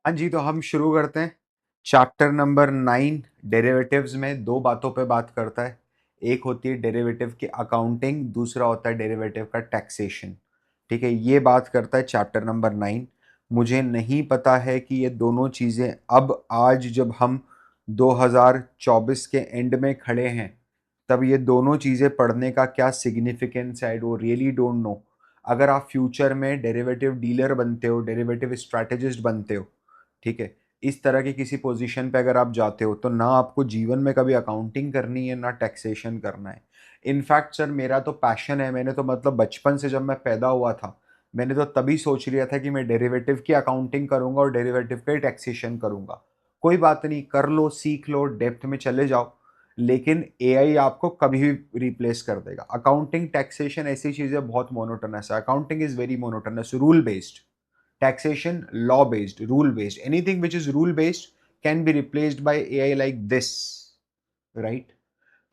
हाँ जी, तो हम शुरू करते हैं। चैप्टर नंबर 9 डेरिवेटिव्स में दो बातों पे बात करता है। एक होती है डेरिवेटिव की अकाउंटिंग, दूसरा होता है डेरिवेटिव का टैक्सेशन। ठीक है, ये बात करता है चैप्टर नंबर 9। मुझे नहीं पता है कि ये दोनों चीज़ें अब आज जब हम 2024 के एंड में खड़े हैं तब ये दोनों चीज़ें पढ़ने का क्या सिग्निफिकेंस है। I do really don't know. अगर आप फ्यूचर में डेरिवेटिव डीलर बनते हो, डेरिवेटिव स्ट्रैटेजिस्ट बनते हो, ठीक है, इस तरह की किसी पोजीशन पे अगर आप जाते हो तो ना आपको जीवन में कभी अकाउंटिंग करनी है ना टैक्सेशन करना है। इनफैक्ट सर, मेरा तो पैशन है। मैंने तो मतलब बचपन से जब मैं पैदा हुआ था मैंने तो तभी सोच लिया था कि मैं डेरिवेटिव की अकाउंटिंग करूंगा और डेरिवेटिव का ही टैक्सेशन करूंगा। कोई बात नहीं, कर लो, सीख लो, डेप्थ में चले जाओ, लेकिन एआई आपको कभी भी रिप्लेस कर देगा। अकाउंटिंग टैक्सेशन ऐसी चीज है, बहुत मोनोटोनस है। Accounting is very monotonous, rule based. Taxation, law based, rule based. Anything which is rule based can be replaced by AI like this, right?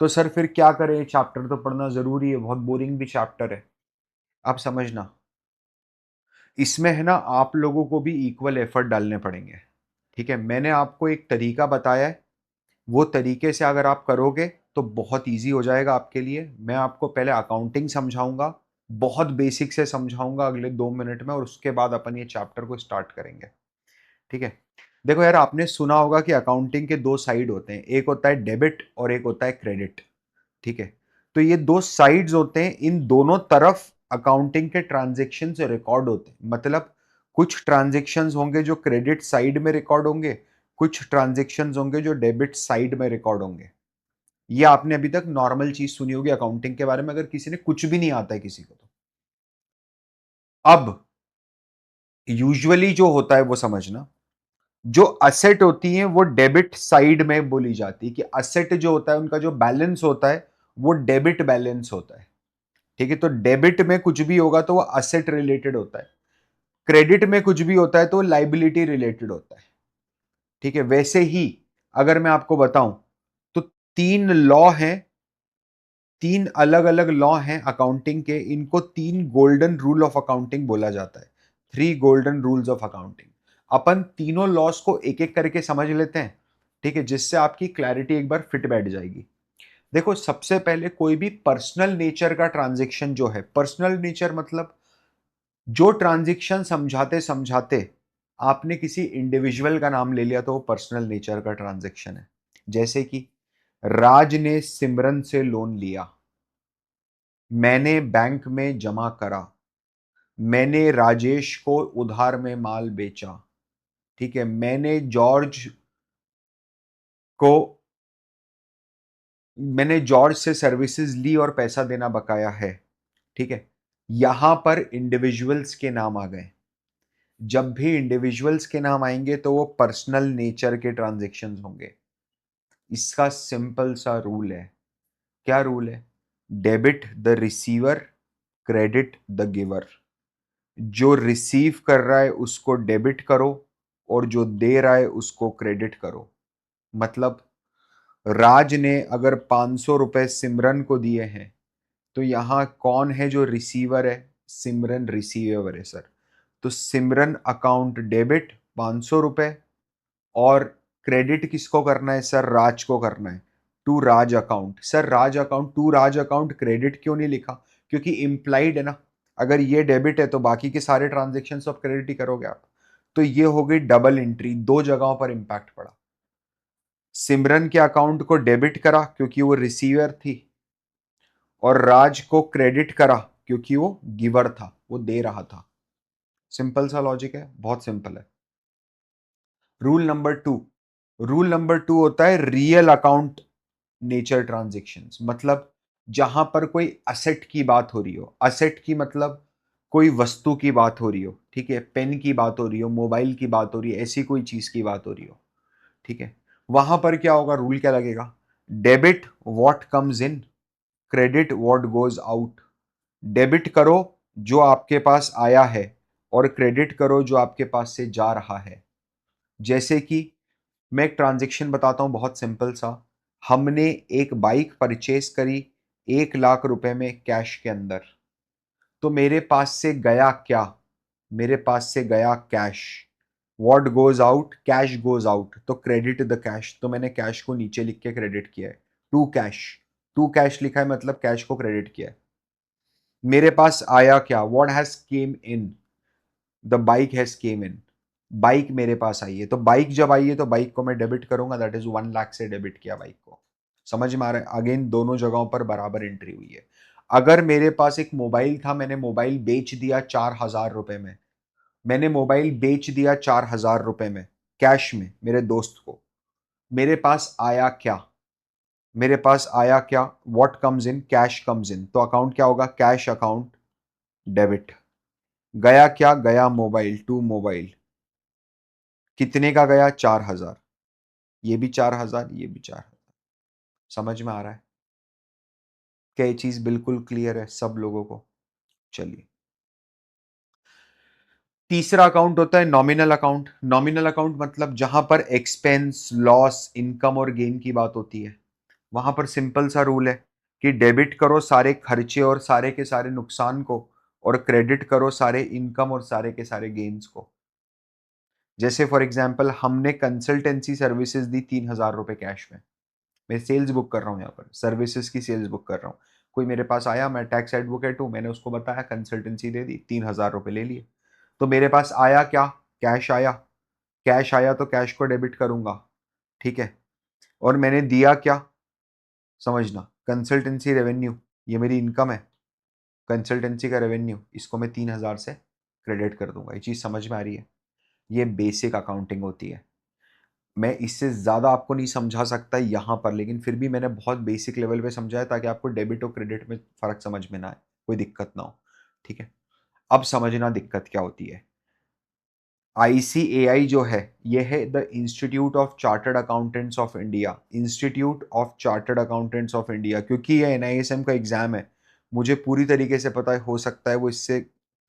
तो सर फिर क्या करें? चैप्टर तो पढ़ना जरूरी है, बहुत बोरिंग भी चैप्टर है। आप समझना, इसमें है ना आप लोगों को भी इक्वल एफर्ट डालने पड़ेंगे। ठीक है, मैंने आपको एक तरीका बताया है, वो तरीके से अगर आप करोगे तो बहुत इजी हो जाएगा आपके लिए। मैं आपको पहले अकाउंटिंग समझाऊंगा, बहुत बेसिक से समझाऊंगा अगले 2 मिनट में, और उसके बाद अपन ये चैप्टर को स्टार्ट करेंगे। ठीक है, देखो यार, आपने सुना होगा कि अकाउंटिंग के दो साइड होते हैं, एक होता है डेबिट और एक होता है क्रेडिट। ठीक है, तो ये दो साइड्स होते हैं, इन दोनों तरफ अकाउंटिंग के ट्रांजेक्शन रिकॉर्ड होते हैं। मतलब कुछ ट्रांजेक्शन्स होंगे जो क्रेडिट साइड में रिकॉर्ड होंगे, कुछ ट्रांजेक्शन्स होंगे जो डेबिट साइड में रिकॉर्ड होंगे। ये आपने अभी तक नॉर्मल चीज सुनी होगी अकाउंटिंग के बारे में, अगर किसी ने कुछ भी नहीं आता है किसी को तो। अब यूजुअली जो होता है वो समझना, जो असेट होती है वो डेबिट साइड में बोली जाती है, कि असेट जो होता है उनका जो बैलेंस होता है वो डेबिट बैलेंस होता है। ठीक है, तो डेबिट में कुछ भी होगा तो वो असेट रिलेटेड होता है, क्रेडिट में कुछ भी होता है तो लाइबिलिटी रिलेटेड होता है। ठीक है, वैसे ही अगर मैं आपको बताऊं तो तीन लॉ हैं, तीन अलग अलग लॉ हैं अकाउंटिंग के, इनको तीन गोल्डन रूल ऑफ अकाउंटिंग बोला जाता है। Three golden rules of accounting. अपन तीनों लॉस को एक एक करके समझ लेते हैं, ठीक है, जिससे आपकी क्लैरिटी एक बार फिट बैठ जाएगी। देखो, सबसे पहले कोई भी पर्सनल नेचर का ट्रांजेक्शन जो है, पर्सनल नेचर मतलब जो ट्रांजेक्शन समझाते समझाते आपने किसी इंडिविजुअल का नाम ले लिया तो वो पर्सनल नेचर का ट्रांजेक्शन है। जैसे कि राज ने सिमरन से लोन लिया, मैंने बैंक में जमा करा, मैंने राजेश को उधार में माल बेचा। ठीक है, को मैंने जॉर्ज से सर्विसेज ली और पैसा देना बकाया है। ठीक है, यहां पर इंडिविजुअल्स के नाम आ गए। जब भी इंडिविजुअल्स के नाम आएंगे तो वो पर्सनल नेचर के ट्रांजेक्शन्स होंगे। इसका सिंपल सा रूल है। क्या रूल है? Debit the receiver, credit the giver. जो रिसीव कर रहा है उसको डेबिट करो और जो दे रहा है उसको क्रेडिट करो। मतलब राज ने अगर 500 रुपए सिमरन को दिए हैं तो यहां कौन है जो रिसीवर है? सिमरन रिसीवर है सर। तो सिमरन अकाउंट डेबिट 500 रुपए, और क्रेडिट किसको करना है सर? राज को करना है, to Raj account. Sir Raj account, to Raj account, credit क्यों नहीं लिखा? क्योंकि इम्प्लाइड है ना, अगर ये डेबिट है तो बाकी के सारे ट्रांजेक्शन ऑफ क्रेडिट ही करोगे आप। तो ये हो गई डबल एंट्री, दो जगहों पर इंपैक्ट पड़ा। सिमरन के अकाउंट को डेबिट करा क्योंकि वो रिसीवर थी, और राज को क्रेडिट करा क्योंकि वो गिवर था, वो दे रहा था। सिंपल सा लॉजिक है, बहुत सिंपल है। रूल नंबर 2, रूल नंबर 2 होता है रियल अकाउंट नेचर ट्रांजेक्शन्स। मतलब जहां पर कोई असेट की बात हो रही हो, असेट की मतलब कोई वस्तु की बात हो रही हो, ठीक है, पेन की बात हो रही हो, मोबाइल की बात हो रही है, ऐसी कोई चीज की बात हो रही हो, ठीक है, वहां पर क्या होगा? रूल क्या लगेगा? Debit what comes in, credit what goes out. Debit करो जो आपके पास आया है और क्रेडिट करो जो आपके पास से जा रहा है। जैसे कि मैं एक ट्रांजेक्शन बताता हूं बहुत सिंपल सा। हमने एक बाइक परचेस करी 1 लाख रुपए में कैश के अंदर, तो मेरे पास से गया क्या? मेरे पास से गया cash. What goes out, cash goes out, तो क्रेडिट द कैश, तो मैंने कैश को नीचे लिख के क्रेडिट किया है। टू कैश, टू कैश लिखा है मतलब कैश को क्रेडिट किया है। मेरे पास आया क्या, what has came in, the bike has came in, bike मेरे पास आई है, तो बाइक जब आई है तो बाइक को मैं डेबिट करूंगा, दैट इज 1 लाख से डेबिट किया बाइक को। समझ में आ रहा है, अगेन दोनों जगहों पर बराबर एंट्री हुई है। अगर मेरे पास एक मोबाइल था, मैंने मोबाइल बेच दिया 4,000 रुपए में, मैंने मोबाइल बेच दिया 4,000 रुपए में कैश में मेरे दोस्त को, मेरे पास आया क्या, मेरे पास आया क्या, what comes in, cash comes in, तो अकाउंट क्या होगा, कैश अकाउंट डेबिट। गया क्या, गया मोबाइल, टू मोबाइल, कितने का गया, 4,000, ये भी 4,000, ये भी 4,000। समझ में आ रहा है, क्या ये चीज बिल्कुल क्लियर है सब लोगों को? चलिए, तीसरा अकाउंट होता है नॉमिनल अकाउंट। नॉमिनल अकाउंट मतलब जहां पर एक्सपेंस, लॉस, इनकम और गेन की बात होती है, वहां पर सिंपल सा रूल है कि डेबिट करो सारे खर्चे और सारे के सारे नुकसान को, और क्रेडिट करो सारे इनकम और सारे के सारे गेन्स को। जैसे फॉर एग्जांपल हमने कंसल्टेंसी सर्विसेज दी 3,000 रुपए कैश में, मैं सेल्स बुक कर रहा हूँ, यहाँ पर सर्विसेज की सेल्स बुक कर रहा हूँ। कोई मेरे पास आया, मैं टैक्स एडवोकेट हूँ, मैंने उसको बताया, कंसल्टेंसी दे दी, 3,000 रुपए ले लिए, तो मेरे पास आया क्या, कैश आया, कैश आया तो कैश को डेबिट करूंगा, ठीक है। और मैंने दिया क्या, समझना, कंसल्टेंसी रेवेन्यू, ये मेरी इनकम है, कंसल्टेंसी का रेवेन्यू, इसको मैं 3,000 से क्रेडिट कर दूंगा। ये चीज समझ में आ रही है? ये बेसिक अकाउंटिंग होती है। मैं इससे ज्यादा आपको नहीं समझा सकता यहाँ पर, लेकिन फिर भी मैंने बहुत बेसिक लेवल पे समझाया ताकि आपको डेबिट और क्रेडिट में फर्क समझ में ना आए, कोई दिक्कत ना हो, ठीक है। अब समझना दिक्कत क्या होती है। ICAI जो है, ये है the institute of chartered accountants of India, institute of chartered accountants of India, क्योंकि ये NISM का एग्जाम है, मुझे पूरी तरीके से पता है, हो सकता है वो इससे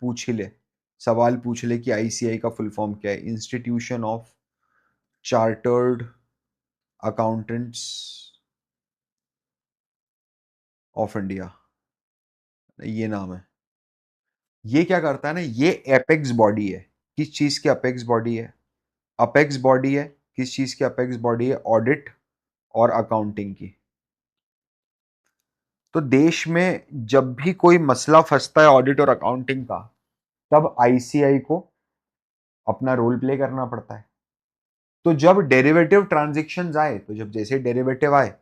पूछ ही ले, सवाल पूछ ले कि ICAI का फुल फॉर्म क्या है, institution of chartered accountants of India, ये नाम है। ये क्या करता है ना, ये एपेक्स बॉडी है, किस चीज की अपेक्स बॉडी है, अपेक्स बॉडी है, किस चीज की अपेक्स बॉडी है, ऑडिट और अकाउंटिंग की। तो देश में जब भी कोई मसला फंसता है ऑडिट और अकाउंटिंग का, तब ICAI को अपना रोल प्ले करना पड़ता है। तो जब डेरिवेटिव ट्रांजेक्शन आए, तो जब जैसे डेरिवेटिव आए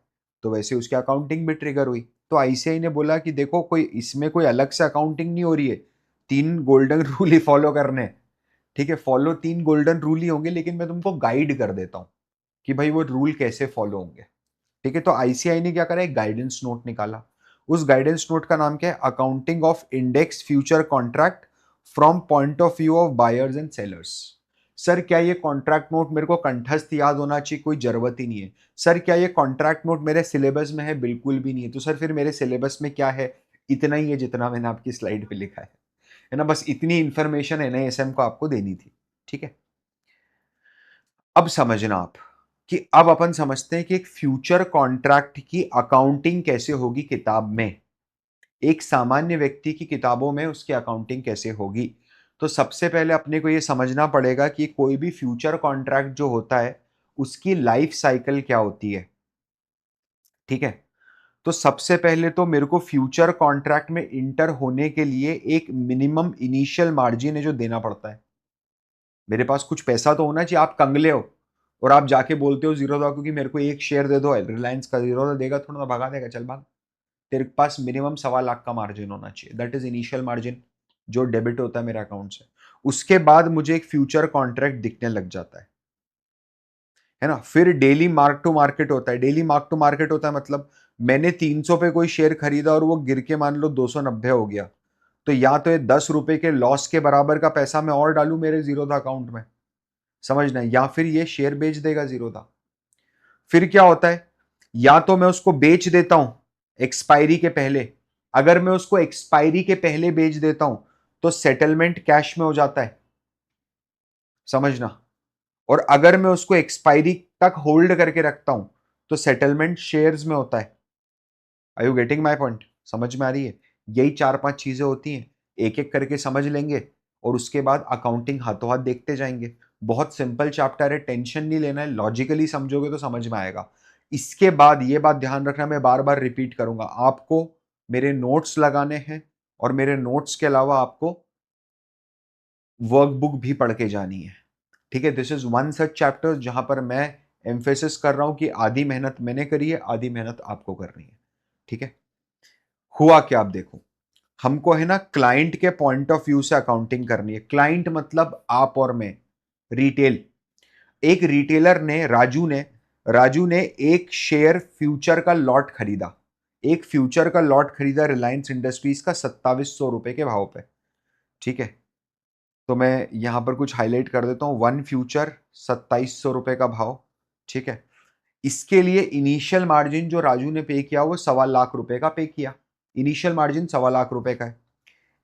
तो वैसे उसकी अकाउंटिंग भी ट्रिगर हुई, तो ICAI ने बोला कि देखो कोई इसमें कोई अलग से अकाउंटिंग नहीं हो रही है, 3 गोल्डन रूल ही फॉलो करने, ठीक है, फॉलो 3 गोल्डन रूल ही होंगे, लेकिन मैं तुमको गाइड कर देता हूं कि भाई वो रूल कैसे फॉलो होंगे, ठीक है। तो ICAI ने क्या करा, एक गाइडेंस नोट निकाला। उस गाइडेंस नोट का नाम क्या है, accounting of index future contract from point of view of buyers and sellers. Sir क्या ये कॉन्ट्रैक्ट नोट मेरे को कंठस्थ याद होना चाहिए, कोई जरूरत ही नहीं है। सर क्या ये कॉन्ट्रैक्ट नोट मेरे सिलेबस में है, बिल्कुल भी नहीं है। तो सर फिर मेरे सिलेबस में क्या है, इतना ही है जितना मैंने आपकी स्लाइड पे लिखा है ना, बस इतनी इंफॉर्मेशन NISM को आपको देनी थी, ठीक है। अब समझना आप कि अब अपन समझते हैं कि एक फ्यूचर कॉन्ट्रैक्ट की अकाउंटिंग कैसे होगी किताब में, एक सामान्य व्यक्ति की किताबों में उसकी अकाउंटिंग कैसे होगी। तो सबसे पहले अपने को यह समझना पड़ेगा कि कोई भी फ्यूचर कॉन्ट्रैक्ट जो होता है उसकी लाइफ साइकिल क्या होती है, ठीक है। तो सबसे पहले तो मेरे को फ्यूचर कॉन्ट्रैक्ट में इंटर होने के लिए एक मिनिमम इनिशियल मार्जिन है जो देना पड़ता है। मेरे पास कुछ पैसा तो होना चाहिए, आप कंगले हो और आप जाके बोलते हो जीरो क्योंकि मेरे को एक शेयर दे दो, रिलायंस का, जीरो देगा थोड़ा ना, भगा देगा, चल भाग। तेरे पास मिनिमम 1.25 लाख का मार्जिन होना चाहिए, दैट इज इनिशियल मार्जिन, जो डेबिट होता है मेरे अकाउंट से। उसके बाद मुझे एक फ्यूचर कॉन्ट्रैक्ट दिखने लग जाता है ना। फिर डेली मार्क टू मार्केट होता है। डेली मार्क टू मार्केट होता है मतलब मैंने 300 पे कोई शेयर खरीदा और वो गिर के मान लो 290 हो गया, तो या तो ये 10 रुपए के लॉस के बराबर का पैसा मैं और डालू मेरे जीरो था अकाउंट में, समझना, या फिर ये शेयर बेच देगा जीरो था। फिर क्या होता है, या तो मैं उसको बेच देता हूं एक्सपायरी के पहले, अगर मैं उसको एक्सपायरी के पहले बेच देता हूं तो सेटलमेंट कैश में हो जाता है, समझना। और अगर मैं उसको एक्सपायरी तक होल्ड करके रखता हूं तो सेटलमेंट शेयर्स में होता है। Are you getting my point? समझ में आ रही है? यही 4-5 चीजें होती हैं, एक एक करके समझ लेंगे और उसके बाद अकाउंटिंग हाथों हाथ देखते जाएंगे। बहुत सिंपल चैप्टर है, टेंशन नहीं लेना है, लॉजिकली समझोगे तो समझ में आएगा। इसके बाद ये बात ध्यान रखना, मैं बार बार रिपीट करूंगा, आपको मेरे नोट्स लगाने हैं और मेरे नोट्स के अलावा आपको वर्कबुक भी पढ़ के जानी है। ठीक है, this is one such chapter जहां पर मैं एम्फेसिस कर रहा हूं कि आधी मेहनत मैंने करी है, आधी मेहनत आपको करनी है। ठीक है, हुआ क्या आप देखो, हमको है ना क्लाइंट के पॉइंट ऑफ व्यू से अकाउंटिंग करनी है। क्लाइंट मतलब आप और मैं, रिटेल। एक रिटेलर ने, राजू ने एक शेयर फ्यूचर का लॉट खरीदा, एक फ्यूचर का लॉट खरीदा रिलायंस इंडस्ट्रीज का 2700 रुपए के भाव पे। ठीक है, तो मैं यहां पर कुछ हाईलाइट कर देता हूं, वन फ्यूचर 2700 रुपए का भाव। ठीक है, इसके लिए इनिशियल मार्जिन जो राजू ने पे किया वो 1.25 लाख का पे किया। इनिशियल मार्जिन 1.25 लाख का है,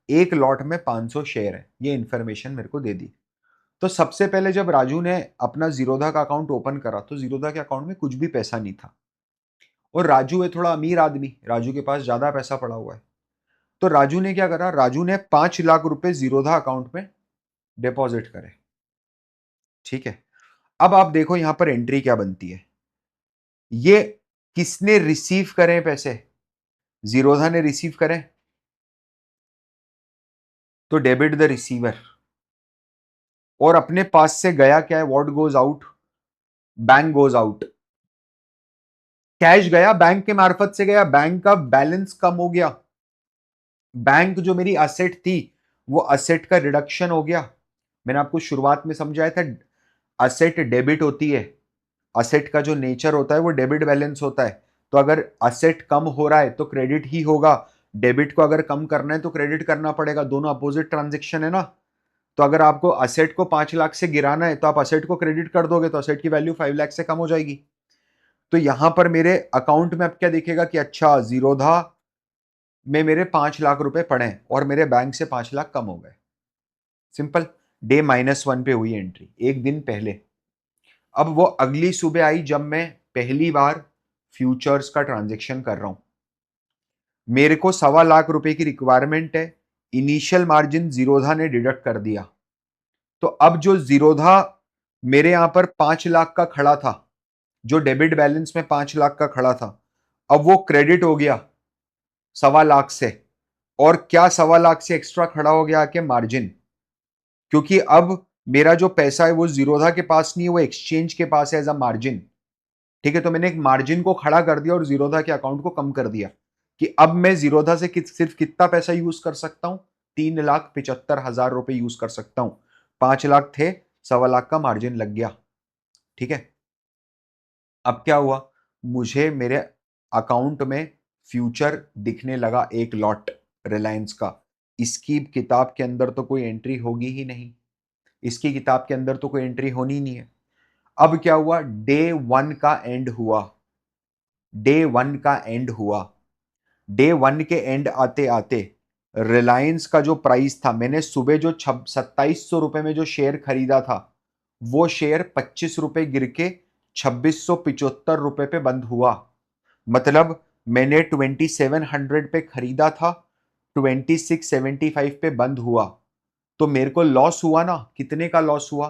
एक लॉट में 500 शेयर है, ये इंफॉर्मेशन मेरे को दे दी। तो सबसे पहले जब राजू ने अपना जीरोधा का अकाउंट ओपन करा तो जीरोधा के अकाउंट में कुछ भी पैसा नहीं था, और राजू है थोड़ा अमीर आदमी, राजू के पास ज्यादा पैसा पड़ा हुआ है। तो राजू ने क्या करा, राजू ने 5 लाख रुपए जीरोधा अकाउंट में डिपॉजिट करे। ठीक है, अब आप देखो यहां पर एंट्री क्या बनती है, ये किसने रिसीव करे पैसे, जीरोधा ने रिसीव करें, तो डेबिट द रिसीवर। और अपने पास से गया क्या है, what goes out, bank goes out. Cash गया, बैंक के मार्फत से गया, बैंक का बैलेंस कम हो गया, बैंक जो मेरी असेट थी वो असेट का रिडक्शन हो गया। मैंने आपको शुरुआत में समझाया था, असेट डेबिट होती है, असेट का जो नेचर होता है वो डेबिट बैलेंस होता है। तो अगर असेट कम हो रहा है तो क्रेडिट ही होगा, डेबिट को अगर कम करना है तो क्रेडिट करना पड़ेगा, दोनों अपोजिट ट्रांजेक्शन है ना। तो अगर आपको असेट को 5 लाख से गिराना है तो आप असेट को क्रेडिट कर दोगे तो असेट की वैल्यू 5 लाख से कम हो जाएगी। तो यहां पर मेरे अकाउंट में अब क्या दिखेगा कि अच्छा जीरोधा में मेरे 5 लाख रुपए पड़े और मेरे बैंक से 5 लाख कम हो गए। सिंपल, डे -1 पे हुई एंट्री, एक दिन पहले। अब वो अगली सुबह आई जब मैं पहली बार फ्यूचर्स का ट्रांजेक्शन कर रहा हूं, मेरे को 1.25 लाख की रिक्वायरमेंट है, इनिशियल मार्जिन जीरोधा ने डिडक्ट कर दिया। तो अब जो जीरोधा मेरे यहां पर 5 लाख का खड़ा था, जो डेबिट बैलेंस में 5 लाख का खड़ा था, अब वो क्रेडिट हो गया 1.25 से। और क्या 1.25 से एक्स्ट्रा खड़ा हो गया आके, मार्जिन। क्योंकि अब मेरा जो पैसा है वो जीरोधा के पास नहीं है, वो एक्सचेंज के पास है एज अ मार्जिन। ठीक है, तो मैंने एक मार्जिन को खड़ा कर दिया और जीरोधा के अकाउंट को कम कर दिया कि अब मैं जीरोधा से सिर्फ कितना पैसा यूज कर सकता हूं, 3,75,000 रुपए यूज कर सकता हूं। 5 लाख थे, 1.25 का मार्जिन लग गया। ठीक है, अब क्या हुआ, मुझे मेरे अकाउंट में फ्यूचर दिखने लगा एक लॉट रिलायंस का। इसकी किताब के अंदर तो कोई एंट्री होगी ही नहीं, इसकी किताब के अंदर तो कोई एंट्री होनी नहीं है। अब क्या हुआ, डे वन का एंड हुआ, डे वन का एंड हुआ। डे वन के एंड आते आते रिलायंस का जो प्राइस था, मैंने सुबह जो 2700 रुपए में जो शेयर खरीदा था, वो शेयर 25 रुपए गिर के 2675 रुपए पे बंद हुआ। मतलब मैंने 2700 पे खरीदा था, 2675 पे बंद हुआ। तो मेरे को लॉस हुआ ना, कितने का लॉस हुआ,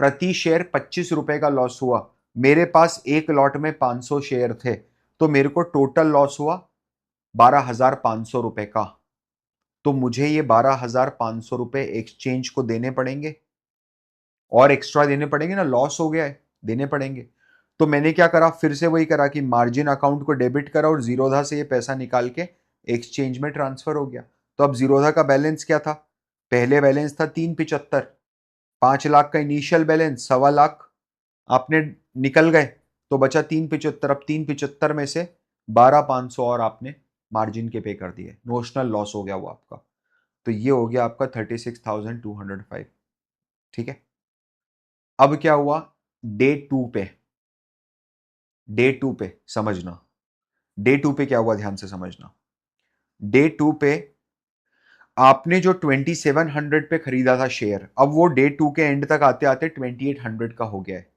प्रति शेयर 25 रुपए का लॉस हुआ। मेरे पास एक लॉट में 500 शेयर थे, तो मेरे को टोटल लॉस हुआ 12,500 रुपए का। तो मुझे ये 12,500 रुपए एक्सचेंज को देने पड़ेंगे, और एक्स्ट्रा देने पड़ेंगे ना, लॉस हो गया है, देने पड़ेंगे। तो मैंने क्या करा, फिर से वही करा कि मार्जिन अकाउंट को डेबिट करा और जीरोधा से ये पैसा निकाल के एक्सचेंज में ट्रांसफर हो गया। तो अब जीरोधा का बैलेंस क्या था, पहले बैलेंस था 375, 5 लाख का इनिशियल बैलेंस, 1.25 लाख आपने निकल गए, तो बचा 375। अब 375 में से 12,500 और आपने मार्जिन के पे कर दिए, नोशनल लॉस हो गया वो आपका। तो ये हो गया आपका 36,205। ठीक है, अब क्या हुआ, डे टू पे, डे टू पे समझना, डे टू पे क्या हुआ ध्यान से समझना। डे टू पे आपने जो 2700 पे खरीदा था शेयर, अब वो डे टू के एंड तक आते आते 2800 का हो गया है।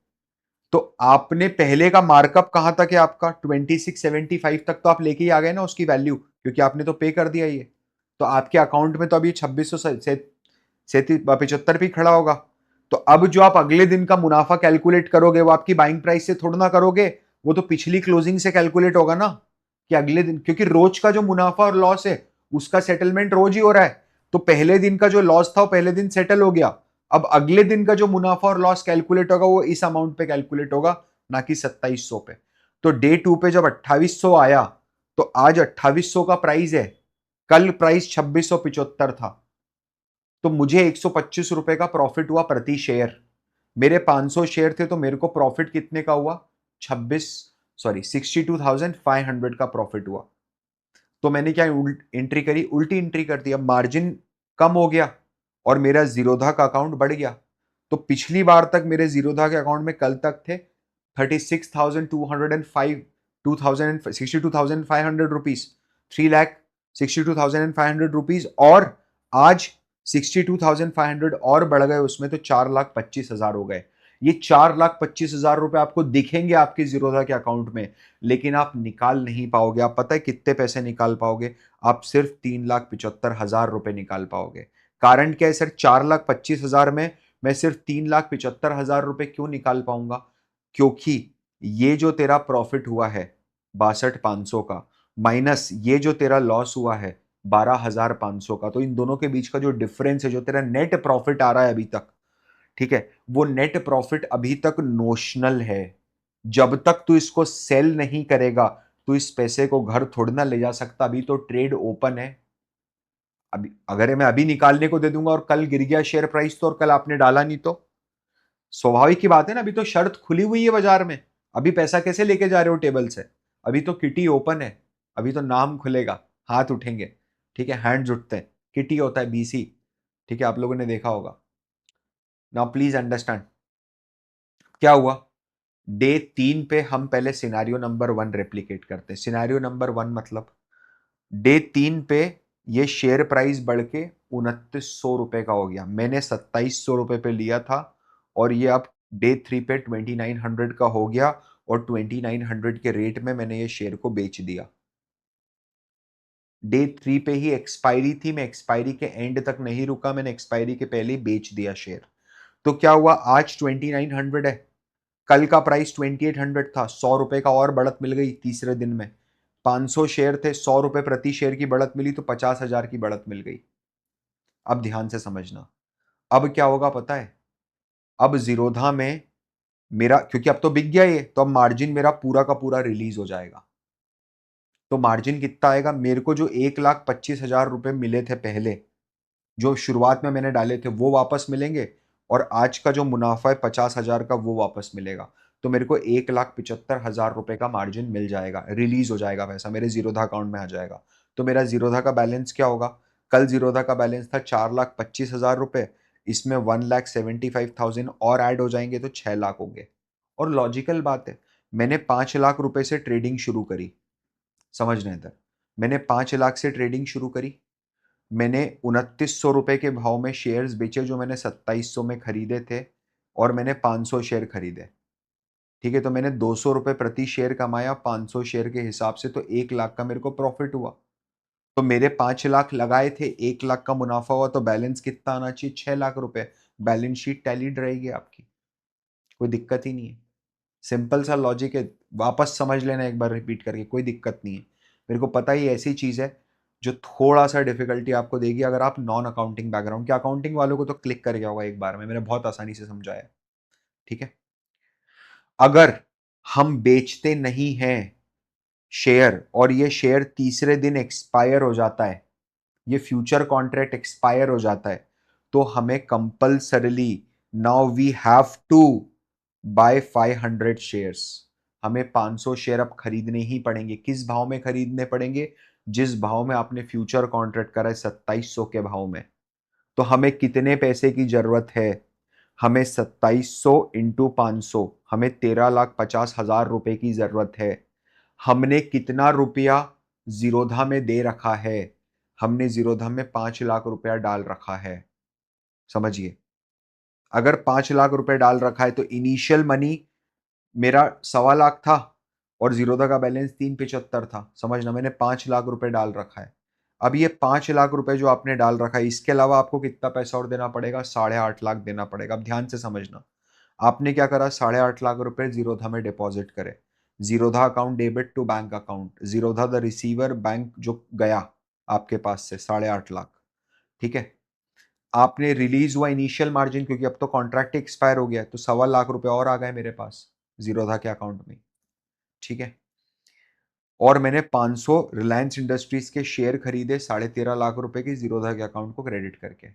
तो आपने पहले का मार्कअप कहां तक है आपका, 2675 तक तो आप लेके ही आ गए ना उसकी वैल्यू, क्योंकि आपने तो पे कर दिया ये। तो आपके अकाउंट में तो अभी 2675 भी खड़ा होगा। तो अब जो आप अगले दिन का मुनाफा कैलकुलेट करोगे वो आपकी बाइंग प्राइस से थोड़ा ना करोगे, वो तो पिछली क्लोजिंग से कैलकुलेट होगा ना कि अगले दिन, क्योंकि रोज का जो मुनाफा और लॉस है उसका सेटलमेंट रोज ही हो रहा है। तो पहले दिन का जो लॉस था वो पहले दिन सेटल हो गया। अब अगले दिन का जो मुनाफा और लॉस कैलकुलेट होगा वो इस अमाउंट पे कैलकुलेट होगा, ना कि 2700 पे। तो डे 2 पे जब 2800 आया तो आज 2800 का प्राइस है, कल प्राइस 2675 था, तो मुझे 125 रुपए का प्रॉफिट हुआ प्रति शेयर। मेरे 500 शेयर थे तो मेरे को प्रॉफिट कितने का हुआ? 62,500 का प्रॉफिट हुआ। तो मैंने क्या एंट्री करी? उल्टी एंट्री कर दी। अब मार्जिन कम हो गया और मेरा जीरोधा का अकाउंट बढ़ गया। तो पिछली बार तक मेरे जीरोधा के अकाउंट में कल तक थे 36,205 ₹62,500, 3,62,500 और आज 62,500 और बढ़ गए उसमें, तो 4,25,000 हो गए। ये 4,25,000 रुपए आपको दिखेंगे आपके जीरोधा के अकाउंट में, लेकिन आप निकाल नहीं पाओगे। आप पता है कितने पैसे निकाल पाओगे? आप सिर्फ 3,75,000 रुपए निकाल पाओगे। कारण क्या है सर? 4,25,000 में मैं सिर्फ 3,75,000 रुपए क्यों निकाल पाऊंगा? क्योंकि ये जो तेरा प्रॉफिट हुआ है 62,500 का, माइनस ये जो तेरा लॉस हुआ है 12,500 का, तो इन दोनों के बीच का जो डिफरेंस है, जो तेरा नेट प्रॉफिट आ रहा है अभी तक, ठीक है, वो नेट प्रॉफिट अभी तक नोशनल है। जब तक तू इसको सेल नहीं करेगा तो इस पैसे को घर थोड़ी ना ले जा सकता। अभी तो ट्रेड ओपन है। अभी अगर मैं अभी निकालने को दे दूंगा और कल गिर गया शेयर प्राइस तो, और कल आपने डाला नहीं तो स्वाभाविक की बात है ना। अभी तो शर्त खुली हुई है बाजार में। अभी पैसा कैसे लेके जा रहे हो टेबल से? अभी तो किटी ओपन है। अभी तो नाम खुलेगा, हाथ उठेंगे, ठीक है, हैंड्स उठते हैं, किटी होता है, बीसी, ठीक है, आप लोगों ने देखा होगा। नाउ प्लीज अंडरस्टैंड क्या हुआ। डे 3 पे हम पहले सिनेरियो नंबर 1 रेप्लिकेट करते हैं। सिनेरियो नंबर 1 मतलब डे 3 पे ये शेयर प्राइस बढ़ के 2,900 रुपए का हो गया। मैंने 2,700 रुपए पे लिया था और ये अब डे 3 पे 2,900 का हो गया, और 2,900 के रेट में मैंने ये शेयर को बेच दिया। डे 3 पे ही एक्सपायरी थी, मैं एक्सपायरी के एंड तक नहीं रुका, मैंने एक्सपायरी के पहले ही बेच दिया शेयर। तो क्या हुआ? आज 2,900 है, कल का प्राइस 2,800 था, 100 रुपए का और बढ़त मिल गई तीसरे दिन में। 500 शेयर थे, 100 रुपए प्रति शेयर की बढ़त मिली, तो 50,000 की बढ़त मिल गई। अब ध्यान से समझना, अब क्या होगा पता है? अब जीरोधा में मेरा, क्योंकि अब तो बिक गया ये, तो अब मार्जिन मेरा पूरा का पूरा रिलीज हो जाएगा। तो मार्जिन कितना आएगा? मेरे को जो 1,25,000 रुपए मिले थे पहले, जो शुरुआत में मैंने डाले थे, वो वापस मिलेंगे, और आज का जो मुनाफा है 50,000 का, वो वापस मिलेगा। तो मेरे को 1,75,000 रुपए का मार्जिन मिल जाएगा, रिलीज हो जाएगा, पैसा मेरे जीरोधा अकाउंट में आ जाएगा। तो मेरा जीरोधा का बैलेंस क्या होगा? कल जीरोधा का बैलेंस था 4,25,000 रुपए, इसमें 1,75,000 और ऐड हो जाएंगे तो 6 लाख होंगे। और लॉजिकल बात है, मैंने 5 लाख रुपए से ट्रेडिंग शुरू करी, समझना इधर, मैंने 5 लाख से ट्रेडिंग शुरू करी। मैंने 2,900 रुपए के भाव में शेयर्स बेचे जो मैंने 2,700 में खरीदे थे, और मैंने 500 शेयर खरीदे, ठीक है। तो मैंने 200 रुपए प्रति शेयर कमाया 500 शेयर के हिसाब से, तो 1 लाख का मेरे को प्रॉफिट हुआ। तो मेरे 5 लाख लगाए थे, 1 लाख का मुनाफा हुआ, तो बैलेंस कितना आना चाहिए? 6 लाख रुपए। बैलेंस शीट टैलीड रहेगी आपकी, कोई दिक्कत ही नहीं है। सिंपल सा लॉजिक है, वापस समझ लेना एक बार रिपीट करके, कोई दिक्कत नहीं है। मेरे को पता ही ऐसी चीज है जो थोड़ा सा डिफिकल्टी आपको देगी अगर आप नॉन अकाउंटिंग बैकग्राउंड के। अकाउंटिंग वालों को तो क्लिक कर गया होगा एक बार में, मैंने बहुत आसानी से समझाया, ठीक है। अगर हम बेचते नहीं हैं शेयर और ये शेयर तीसरे दिन एक्सपायर हो जाता है, ये फ्यूचर कॉन्ट्रैक्ट एक्सपायर हो जाता है, तो हमें compulsorily now we have to buy 500 shares. हमें 500 शेयर अब खरीदने ही पड़ेंगे। किस भाव में खरीदने पड़ेंगे? जिस भाव में आपने फ्यूचर कॉन्ट्रैक्ट करा है 2,700 के भाव में। तो हमें कितने पैसे की जरूरत है? हमें 2,700 इंटू 500, हमें 13,50,000 रुपए की जरूरत है। हमने कितना रुपया जीरोधा में दे रखा है? हमने जीरोधा में 5 लाख रुपया डाल रखा है, समझिए। अगर 5 लाख रुपए डाल रखा है तो इनिशियल मनी मेरा 1,15,00,000 था और जीरोधा का बैलेंस 375 था, समझना, मैंने 5 लाख रुपए डाल रखा है। अब ये 5 लाख रुपए जो आपने डाल रखा है, इसके अलावा आपको कितना पैसा और देना पड़ेगा? 8.5 लाख देना पड़ेगा। अब ध्यान से समझना, आपने क्या करा? 8.5 लाख रुपए जीरोधा में डिपॉजिट करे। Zerodha account debit to bank account, Zerodha the receiver, bank जो गया आपके पास से 8.5 लाख, ठीक है। आपने रिलीज हुआ इनिशियल मार्जिन, क्योंकि अब तो कॉन्ट्रैक्ट एक्सपायर हो गया, तो 1.25 लाख रुपए और आ गए मेरे पास जीरोधा के अकाउंट में, ठीक है। और मैंने 500 रिलायंस इंडस्ट्रीज के शेयर खरीदे 13.5 लाख रुपए की जीरोधा के अकाउंट को क्रेडिट करके।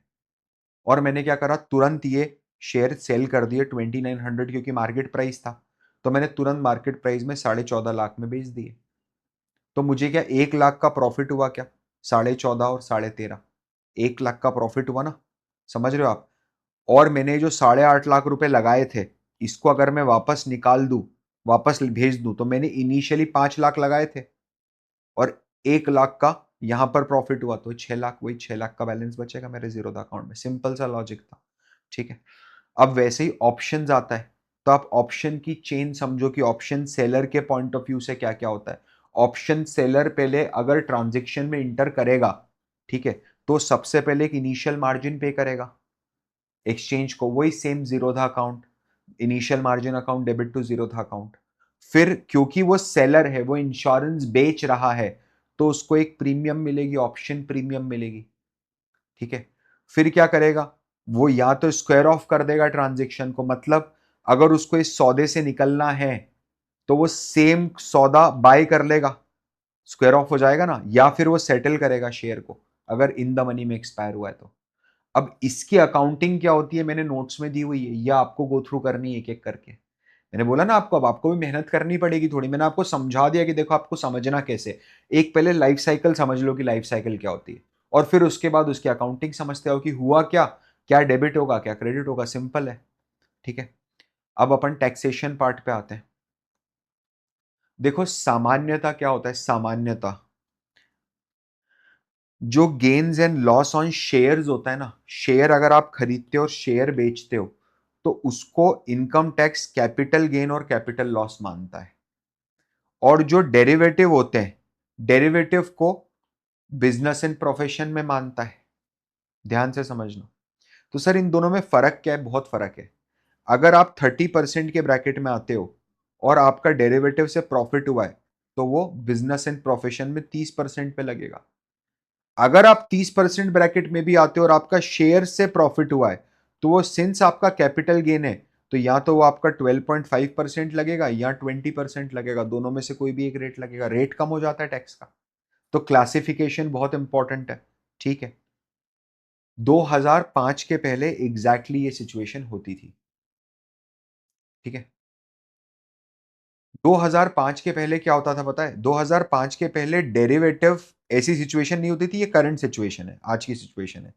और मैंने क्या करा? तुरंत ये शेयर सेल कर दिए 2900, क्योंकि मार्केट प्राइस था, तो मैंने तुरंत मार्केट प्राइस में 14.5 लाख में बेच दिए। तो मुझे क्या 1 लाख का प्रॉफिट हुआ? क्या 14.5 और 13.5, 1 लाख का प्रॉफिट हुआ ना? समझ रहे हो आप? और मैंने जो 8.5 लाख रुपए लगाए थे, इसको अगर मैं वापस निकाल दूं, वापस भेज दूं, तो मैंने इनिशियली 5 लाख लगाए थे और 1 लाख का यहां पर प्रॉफिट हुआ, तो 6 लाख, वही 6 लाख का बैलेंस बचेगा मेरे जीरोधा अकाउंट में। सिंपल सा लॉजिक था, ठीक है। अब वैसे ही ऑप्शंस आता है, तो आप ऑप्शन की चेन समझो कि ऑप्शन सेलर के पॉइंट ऑफ व्यू से क्या क्या होता है। ऑप्शन सेलर पहले अगर ट्रांजेक्शन में इंटर करेगा, ठीक है, तो सबसे पहले एक इनिशियल मार्जिन पे करेगा एक्सचेंज को, वही same Zerodha account, initial margin account debit to Zerodha account. फिर क्योंकि वो सेलर है, वो इंश्योरेंस बेच रहा है, तो उसको एक प्रीमियम मिलेगी, ऑप्शन प्रीमियम मिलेगी, ठीक है। फिर क्या करेगा? वो या तो स्क्वायर ऑफ कर देगा ट्रांजेक्शन को, मतलब अगर उसको इस सौदे से निकलना है तो वो सेम सौदा बाय कर लेगा, स्क्वायर ऑफ हो जाएगा ना, या फिर वो सेटल करेगा शेयर को अगर इन द मनी में एक्सपायर हुआ है तो। अब इसकी अकाउंटिंग क्या होती है मैंने नोट्स में दी हुई है, या आपको गो थ्रू करनी है एक एक करके। मैंने बोला ना आपको, अब आपको भी मेहनत करनी पड़ेगी थोड़ी। मैंने आपको समझा दिया कि देखो आपको समझना कैसे। एक पहले लाइफ साइकिल समझ लो कि लाइफ साइकिल क्या होती है, और फिर उसके बाद उसकी अकाउंटिंग समझते हो कि हुआ क्या, क्या डेबिट होगा क्या क्रेडिट होगा, सिंपल है, ठीक है। अब अपन टैक्सेशन पार्ट पे आते हैं। देखो सामान्यता क्या होता है? सामान्यता जो gains and loss on shares होता है ना, शेयर अगर आप खरीदते हो और शेयर बेचते हो, तो उसको इनकम टैक्स कैपिटल गेन और कैपिटल लॉस मानता है। और जो डेरिवेटिव होते हैं, डेरिवेटिव को बिजनेस एंड प्रोफेशन में मानता है। ध्यान से समझना। तो सर इन दोनों में फर्क क्या है? बहुत फर्क है। अगर आप 30% के ब्रैकेट में आते हो और आपका डेरिवेटिव से प्रॉफिट हुआ है, तो वो बिजनेस एंड प्रोफेशन में 30% पे लगेगा। अगर आप 30% ब्रैकेट में भी आते हो और आपका शेयर से प्रॉफिट हुआ है, तो वो सिंस आपका कैपिटल गेन है, तो या तो वो आपका 12.5% लगेगा या 20% लगेगा, दोनों में से कोई भी एक रेट लगेगा। रेट कम हो जाता है टैक्स का। तो क्लासिफिकेशन बहुत इंपॉर्टेंट है, ठीक है। 2005 के पहले एग्जैक्टली ये सिचुएशन होती थी, ठीक है। 2005 के पहले क्या होता था पता है? 2005 के पहले डेरिवेटिव ऐसी सिचुएशन नहीं होती थी, ये करंट सिचुएशन है, आज की सिचुएशन है।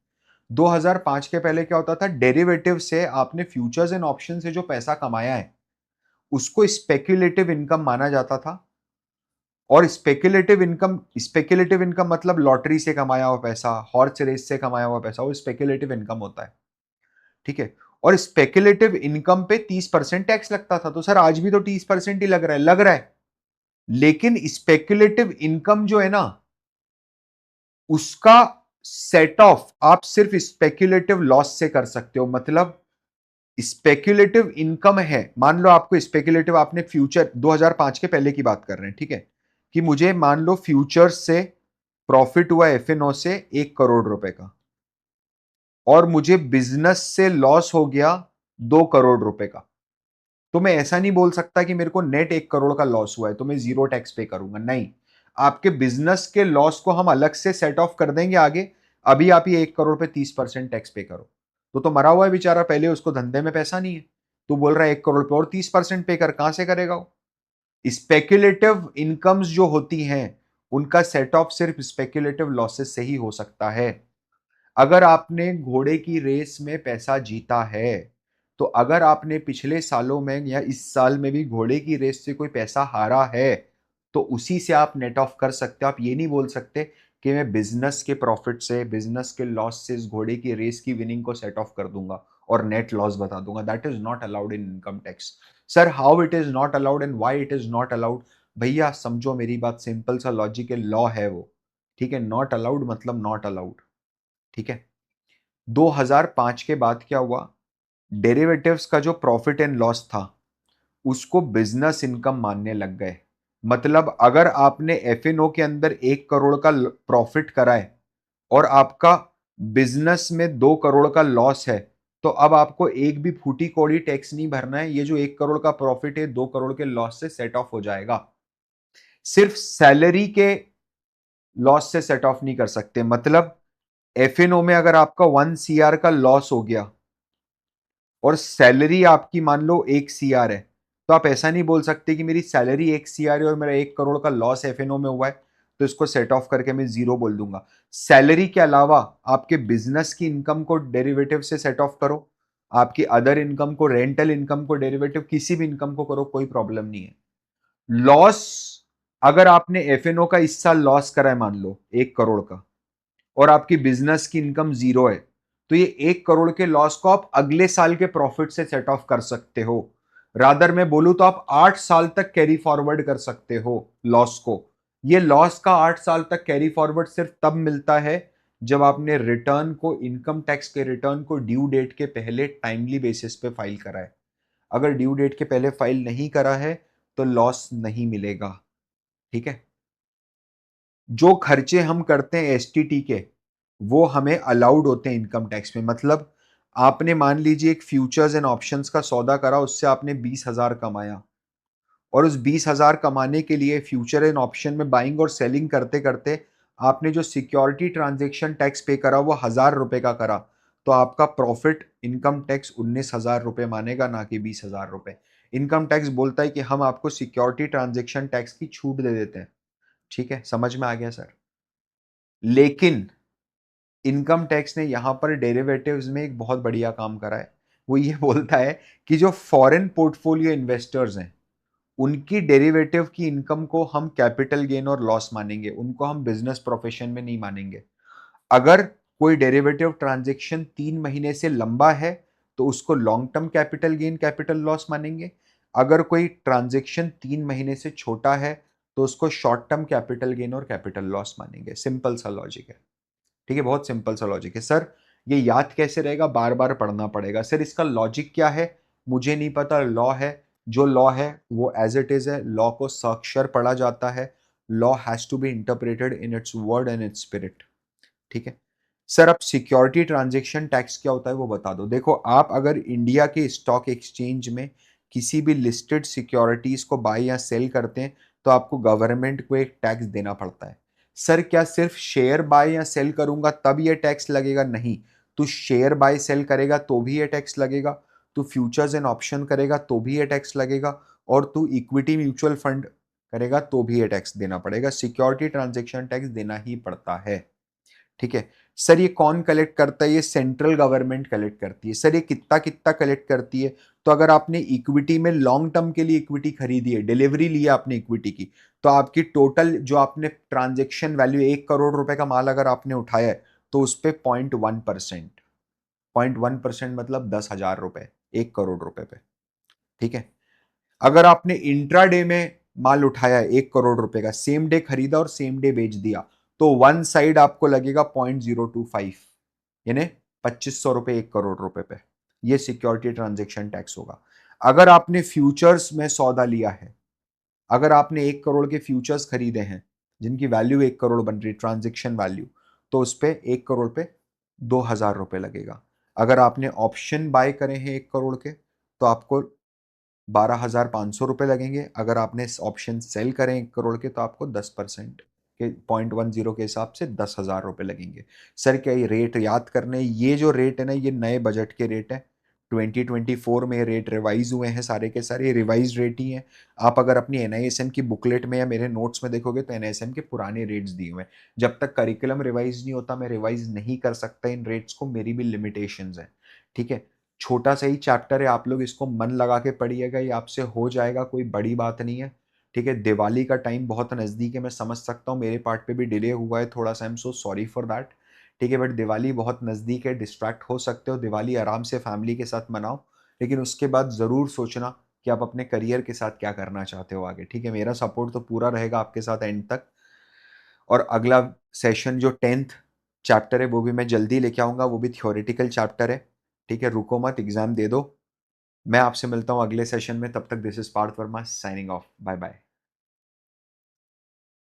2005 के पहले क्या होता था? डेरिवेटिव से आपने फ्यूचर्स एंड ऑप्शन से जो पैसा कमाया है, उसको स्पेक्युलेटिव इनकम माना जाता था। और स्पेक्युलेटिव इनकम मतलब लॉटरी से कमाया हुआ पैसा, हॉर्स रेस से कमाया हुआ पैसा, वो स्पेक्युलेटिव इनकम होता है, ठीक है। और स्पेक्युलेटिव इनकम पे 30% टैक्स लगता था। तो सर आज भी तो 30% ही लग रहा है। लेकिन स्पेक्युलेटिव इनकम जो है ना, उसका सेट ऑफ आप सिर्फ स्पेक्युलेटिव लॉस से कर सकते हो। मतलब स्पेक्युलेटिव इनकम है, मान लो आपको स्पेक्युलेटिव, आपने फ्यूचर 2005 के पहले की बात कर रहे हैं, ठीक है, कि मुझे मान लो फ्यूचर्स से प्रॉफिट हुआ एफएनओ से 1 करोड़ रुपए का, और मुझे बिजनेस से लॉस हो गया 2 करोड़ रुपए का। तो मैं ऐसा नहीं बोल सकता कि मेरे को नेट 1 करोड़ का लॉस हुआ है तो मैं जीरो टैक्स पे करूंगा, नहीं। आपके बिजनेस के लॉस को हम अलग से सेट ऑफ कर देंगे आगे। अभी आप ये 1 करोड़ पे 30% टैक्स पे करो। तो मरा हुआ है बेचारा, पहले उसको धंधे में पैसा नहीं है, तो बोल रहा है 1 करोड़ पे और 30% पे कर, कहां से करेगा वो? स्पेक्युलेटिव इनकम्स जो होती हैं, उनका सेट ऑफ सिर्फ स्पेक्युलेटिव लॉसेस से ही हो सकता है। अगर आपने घोड़े की रेस में पैसा जीता है, तो अगर आपने पिछले सालों में या इस साल में भी घोड़े की रेस से कोई पैसा हारा है, तो उसी से आप नेट ऑफ कर सकते हो। आप ये नहीं बोल सकते कि मैं बिजनेस के प्रॉफिट से, बिजनेस के लॉस से इस घोड़े की रेस की विनिंग को सेट ऑफ कर दूंगा और नेट लॉस बता दूंगा। That is not allowed in income tax. Sir how it is not allowed and why it is not allowed? भैया समझो मेरी बात, सिंपल सा लॉजिकल लॉ है वो। ठीक है, नॉट अलाउड मतलब नॉट अलाउड। ठीक है, 2005 के बाद क्या हुआ, डेरिवेटिव्स का जो प्रॉफिट एंड लॉस था उसको बिजनेस इनकम मानने लग गए। मतलब अगर आपने एफएनओ के अंदर 1 करोड़ का प्रॉफिट करा है और आपका बिजनेस में 2 करोड़ का लॉस है, तो अब आपको एक भी फूटी कौड़ी टैक्स नहीं भरना है। ये जो 1 करोड़ का प्रॉफिट है 2 करोड़ के लॉस से सेट ऑफ हो जाएगा। सिर्फ सैलरी के लॉस से सेट ऑफ नहीं कर सकते। मतलब एफएनओ में अगर आपका 1 CR का लॉस हो गया और सैलरी आपकी मान लो 1 CR है, तो आप ऐसा नहीं बोल सकते कि मेरी सैलरी 1 CR है और मेरा 1 करोड़ का लॉस एफएनओ में हुआ है तो इसको सेट ऑफ करके मैं जीरो बोल दूंगा। सैलरी के अलावा आपके बिजनेस की इनकम को डेरिवेटिव से सेट ऑफ करो, आपकी अदर इनकम को, रेंटल इनकम को डेरिवेटिव, किसी भी इनकम को करो, कोई प्रॉब्लम नहीं है। लॉस, अगर आपने एफएनओ का इस साल लॉस करा है मान लो 1 करोड़ का और आपकी बिजनेस की इनकम जीरो है, तो ये 1 करोड़ के लॉस को आप अगले साल के प्रॉफिट से सेट ऑफ कर सकते हो। रादर मैं बोलूं तो आप 8 साल तक कैरी फॉरवर्ड कर सकते हो लॉस को। ये लॉस का 8 साल तक कैरी फॉरवर्ड सिर्फ तब मिलता है जब आपने रिटर्न को, इनकम टैक्स के रिटर्न को ड्यू डेट के पहले टाइमली बेसिस पे फाइल करा है। अगर ड्यू डेट के पहले फाइल नहीं करा है तो लॉस नहीं मिलेगा। ठीक है, जो खर्चे हम करते हैं एसटीटी के वो हमें अलाउड होते हैं इनकम टैक्स में। मतलब आपने मान लीजिए एक फ्यूचर्स एंड ऑप्शंस का सौदा करा, उससे आपने 20,000 कमाया और उस 20,000 कमाने के लिए फ्यूचर एंड ऑप्शन में बाइंग और सेलिंग करते करते आपने जो सिक्योरिटी ट्रांजेक्शन टैक्स पे करा वो 1,000 रुपए का करा, तो आपका प्रॉफिट इनकम टैक्स 19,000 रुपए मानेगा, ना कि 20,000 रुपए। इनकम टैक्स बोलता है कि हम आपको सिक्योरिटी ट्रांजेक्शन टैक्स की छूट दे देते हैं। ठीक है, समझ में आ गया सर? लेकिन इनकम टैक्स ने यहां पर डेरिवेटिव्स में एक बहुत बढ़िया काम करा है। वो ये बोलता है कि जो फॉरेन पोर्टफोलियो इन्वेस्टर्स हैं उनकी डेरिवेटिव की इनकम को हम कैपिटल गेन और लॉस मानेंगे, उनको हम बिजनेस प्रोफेशन में नहीं मानेंगे। अगर कोई डेरिवेटिव ट्रांजेक्शन 3 महीने से लंबा है तो उसको long term capital gain capital loss मानेंगे। अगर कोई ट्रांजेक्शन 3 महीने से छोटा है तो उसको शॉर्ट टर्म कैपिटल गेन और कैपिटल लॉस मानेंगे। सिंपल सा लॉजिक है। ठीक है, बहुत सिंपल सा लॉजिक है। सर ये याद कैसे रहेगा, बार बार पढ़ना पड़ेगा। सर इसका लॉजिक क्या है, मुझे नहीं पता। लॉ है, जो लॉ है वो एज इट इज है। लॉ को साक्षर पढ़ा जाता है। Law has to be interpreted in its word and its spirit. ठीक है सर, अब सिक्योरिटी ट्रांजेक्शन टैक्स क्या होता है वो बता दो। देखो, आप अगर इंडिया के स्टॉक एक्सचेंज में किसी भी लिस्टेड सिक्योरिटीज को बाय या सेल करते हैं तो आपको गवर्नमेंट को एक टैक्स देना पड़ता है। सर क्या सिर्फ शेयर बाय या सेल करूंगा तब ये टैक्स लगेगा? नहीं, तू शेयर बाय सेल करेगा तो भी ये टैक्स लगेगा, तू फ्यूचर्स एंड ऑप्शन करेगा तो भी ये टैक्स लगेगा, और तू इक्विटी म्यूचुअल फंड करेगा तो भी ये टैक्स देना पड़ेगा। सिक्योरिटी ट्रांजेक्शन टैक्स देना ही पड़ता है। ठीक है सर, ये कौन कलेक्ट करता है? ये सेंट्रल गवर्नमेंट कलेक्ट करती है। सर ये कितना कितना कलेक्ट करती है? तो अगर आपने इक्विटी में लॉन्ग टर्म के लिए इक्विटी खरीदी है, डिलीवरी लिया आपने इक्विटी की, तो आपकी टोटल जो आपने ट्रांजेक्शन वैल्यू 1 करोड़ रुपए का माल अगर आपने उठाया है तो उस पर 0.1%, 0.1% मतलब 10,000 रुपए 1 करोड़ रुपए पे। ठीक है, अगर आपने इंट्राडे में माल उठाया है 1 करोड़ रुपए का, सेम डे खरीदा और सेम डे बेच दिया, तो वन साइड आपको लगेगा 0.025, यानी 2,500 रुपए 1 करोड़ रुपए पे। ये सिक्योरिटी ट्रांजेक्शन टैक्स होगा। अगर आपने फ्यूचर्स में सौदा लिया है, अगर आपने 1 करोड़ के फ्यूचर्स खरीदे हैं जिनकी वैल्यू 1 करोड़ बन रही, ट्रांजेक्शन वैल्यू, तो उस पर 1 करोड़ पे 2,000 रुपए लगेगा। अगर आपने ऑप्शन बाय करे हैं 1 करोड़ के तो आपको 12,500 रुपए लगेंगे। अगर आपने ऑप्शन सेल करें 1 करोड़ के तो आपको 10% के 0.10 के हिसाब से 10,000 रुपए लगेंगे। सर क्या ये रेट याद करने? ये जो रेट है ना, ये नए बजट के रेट है। 2024 में रेट रिवाइज हुए हैं, सारे के सारे रिवाइज रेट ही हैं। आप अगर अपनी एनआईएसएम की बुकलेट में या मेरे नोट्स में देखोगे तो एनआईएसएम के पुराने रेट्स दिए हुए हैं। जब तक करिकुलम रिवाइज नहीं होता मैं रिवाइज नहीं कर सकता इन रेट्स को, मेरी भी लिमिटेशंस है। ठीक है, छोटा सा ही चैप्टर है, आप लोग इसको मन लगा के पढ़िएगा, ये आपसे हो जाएगा, कोई बड़ी बात नहीं है। ठीक है, दिवाली का टाइम बहुत नज़दीक है, मैं समझ सकता हूँ मेरे पार्ट पे भी डिले हुआ है थोड़ा सा, I am so sorry for that. ठीक है, बट दिवाली बहुत नज़दीक है, डिस्ट्रैक्ट हो सकते हो, दिवाली आराम से फैमिली के साथ मनाओ, लेकिन उसके बाद ज़रूर सोचना कि आप अपने करियर के साथ क्या करना चाहते हो आगे। ठीक है, मेरा सपोर्ट तो पूरा रहेगा आपके साथ एंड तक। और अगला सेशन जो 10th चैप्टर है वो भी मैं जल्दी लेके आऊँगा, वो भी थ्योरेटिकल चैप्टर है। ठीक है, रुको मत, एग्ज़ाम दे दो। मैं आपसे मिलता हूँ अगले सेशन में, तब तक this is Parth Verma signing off. Bye bye.